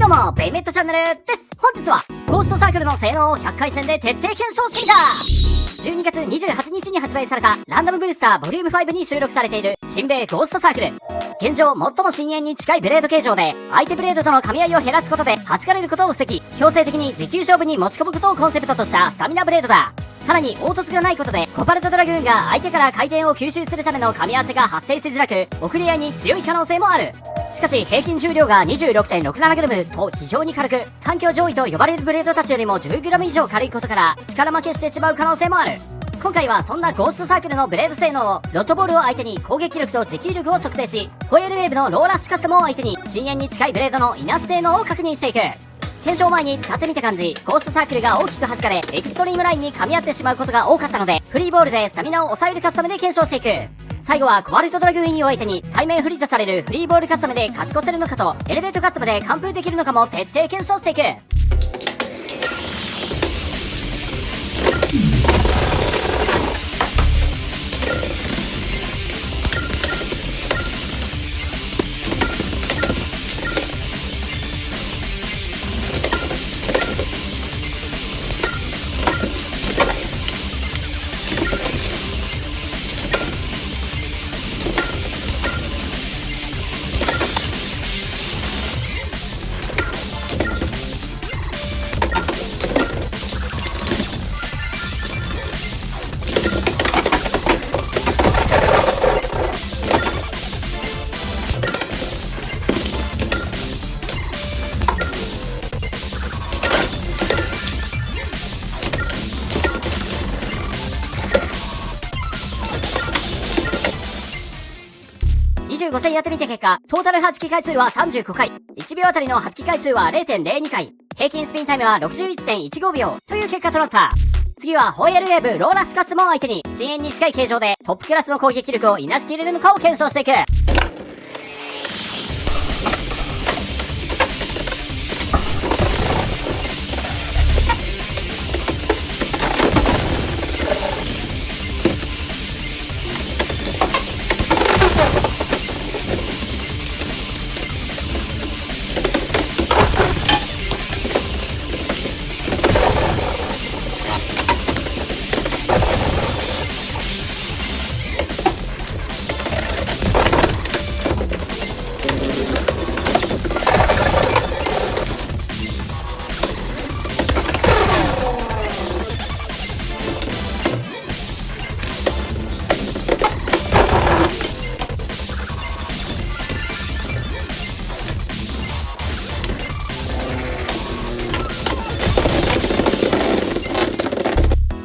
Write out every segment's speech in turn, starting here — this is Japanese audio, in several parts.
どうも、ベイメットチャンネルです。本日は、ゴーストサークルの性能を100回戦で徹底検証してみた。12月28日に発売されたランダムブースターボリューム5に収録されている新米ゴーストサークル。現状、最も深淵に近いブレード形状で、相手ブレードとの噛み合いを減らすことで弾かれることを防ぎ、強制的に持久勝負に持ち込むことをコンセプトとしたスタミナブレードだ。さらに凹凸がないことでコバルトドラグーンが相手から回転を吸収するための噛み合わせが発生しづらく、送り合いに強い可能性もある。しかし平均重量が 26.67g と非常に軽く、環境上位と呼ばれるブレードたちよりも 10g 以上軽いことから力負けしてしまう可能性もある。今回はそんなゴーストサークルのブレード性能をロットボールを相手に攻撃力と持久力を測定し、ホエールウェーブのローラッシュカスタムを相手に深淵に近いブレードのいなし性能を確認していく。検証前に使ってみた感じ、ゴーストサークルが大きく弾かれエクストリームラインに噛み合ってしまうことが多かったので、フリーボールでスタミナを抑えるカスタムで検証していく。最後はコバルトドラグーンを相手に対面不利とされるフリーボールカスタムで勝ち越せるのかと、エレベートカスタムで完封できるのかも徹底検証していく。25戦やってみた結果、トータル弾き回数は35回、1秒あたりの弾き回数は 0.02 回、平均スピンタイムは 61.15 秒という結果となった。次はホエールウェーブローラッシュカスも相手に深淵に近い形状でトップクラスの攻撃力をいなしきれるのかを検証していく。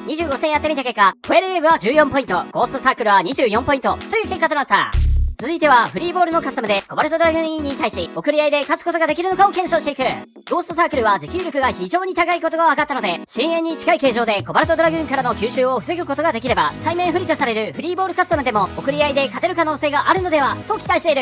25戦やってみた結果、ホエールウェーブは14ポイント、ゴーストサークルは24ポイントという結果となった。続いてはフリーボールのカスタムでコバルトドラグーン E に対し送り合いで勝つことができるのかを検証していく。ゴーストサークルは持久力が非常に高いことが分かったので、深淵に近い形状でコバルトドラグーンからの吸収を防ぐことができれば、対面不利とされるフリーボールカスタムでも送り合いで勝てる可能性があるのではと期待している。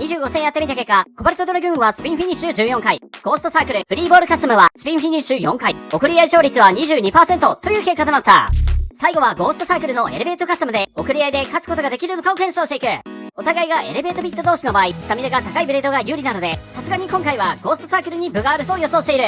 25戦やってみた結果、コバルトドラグーンはスピンフィニッシュ14回、ゴーストサークルフリーボールカスタムはスピンフィニッシュ4回、送り合い勝率は 22% という結果となった。最後はゴーストサークルのエレベートカスタムで送り合いで勝つことができるのかを検証していく。お互いがエレベートビット同士の場合、スタミナが高いブレードが有利なので、さすがに今回はゴーストサークルに分があると予想している。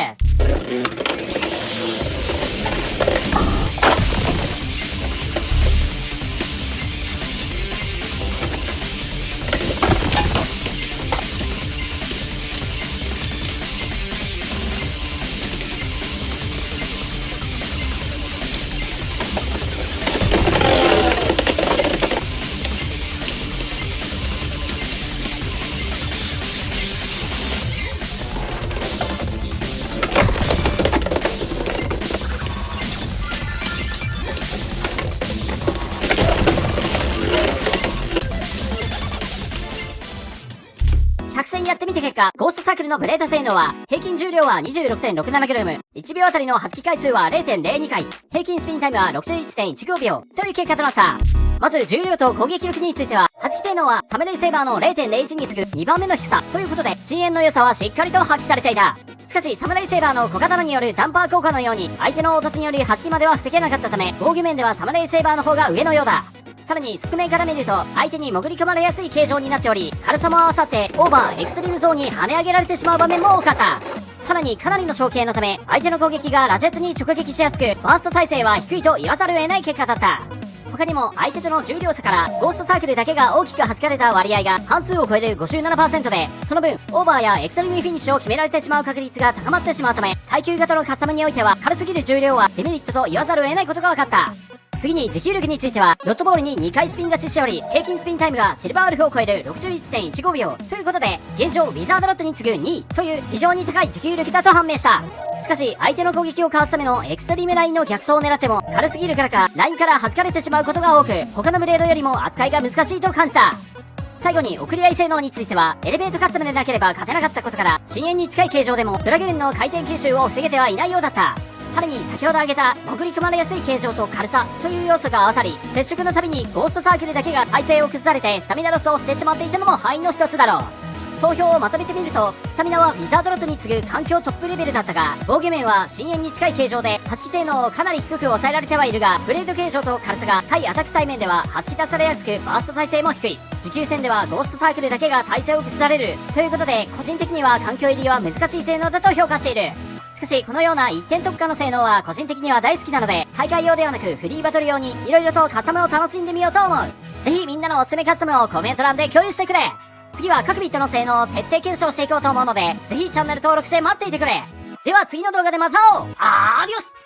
結果、ゴーストサークルのブレード性能は、平均重量は 26.67g、1秒あたりの弾き回数は 0.02 回、平均スピンタイムは 61.15 秒、という結果となった。まず重量と攻撃力については、弾き性能はサムレイセーバーの 0.01 に次ぐ2番目の低さということで、深淵の良さはしっかりと発揮されていた。しかし、サムライセーバーの小刀によるダンパー効果のように、相手の凹凸による弾きまでは防げなかったため、防御面ではサムライセーバーの方が上のようだ。さらに、側面から見ると、相手に潜り込まれやすい形状になっており、軽さも合わさって、オーバー、エクストリームゾーンに跳ね上げられてしまう場面も多かった。さらに、かなりの小径のため、相手の攻撃がラジェットに直撃しやすく、バースト耐性は低いと言わざるを得ない結果だった。他にも相手との重量差からゴーストサークルだけが大きく弾かれた割合が半数を超える 57% で、その分オーバーやエクストリームフィニッシュを決められてしまう確率が高まってしまうため、耐久型のカスタムにおいては軽すぎる重量はデメリットと言わざるを得ないことが分かった。次に持久力については、ドットボールに2回スピン勝ちしており、平均スピンタイムがシルバーウルフを超える 61.15 秒ということで、現状ウィザードロットに次ぐ2位という非常に高い持久力だと判明した。しかし、相手の攻撃をかわすためのエクストリームラインの逆走を狙っても、軽すぎるからか、ラインから弾かれてしまうことが多く、他のブレードよりも扱いが難しいと感じた。最後に送り合い性能については、エレベートカスタムでなければ勝てなかったことから、深淵に近い形状でもドラグーンの回転吸収を防げてはいないようだった。さらに先ほど挙げた潜り込まれやすい形状と軽さという要素が合わさり、接触のたびにゴーストサークルだけが体勢を崩されてスタミナロスをしてしまっていたのも敗因の一つだろう。総評をまとめてみると、スタミナはウィザードロットに次ぐ環境トップレベルだったが、防御面は深淵に近い形状で弾き性能をかなり低く抑えられてはいるが、ブレード形状と軽さが対アタック対面では弾き出されやすく、バースト耐性も低い。持久戦ではゴーストサークルだけが体勢を崩されるということで、個人的には環境入りは難しい性能だと評価している。しかし、このような一点特化の性能は個人的には大好きなので、大会用ではなくフリーバトル用に色々とカスタムを楽しんでみようと思う。ぜひみんなのおすすめカスタムをコメント欄で共有してくれ。次は各ビットの性能を徹底検証していこうと思うので、ぜひチャンネル登録して待っていてくれ。では次の動画でまた会おう。アディオス。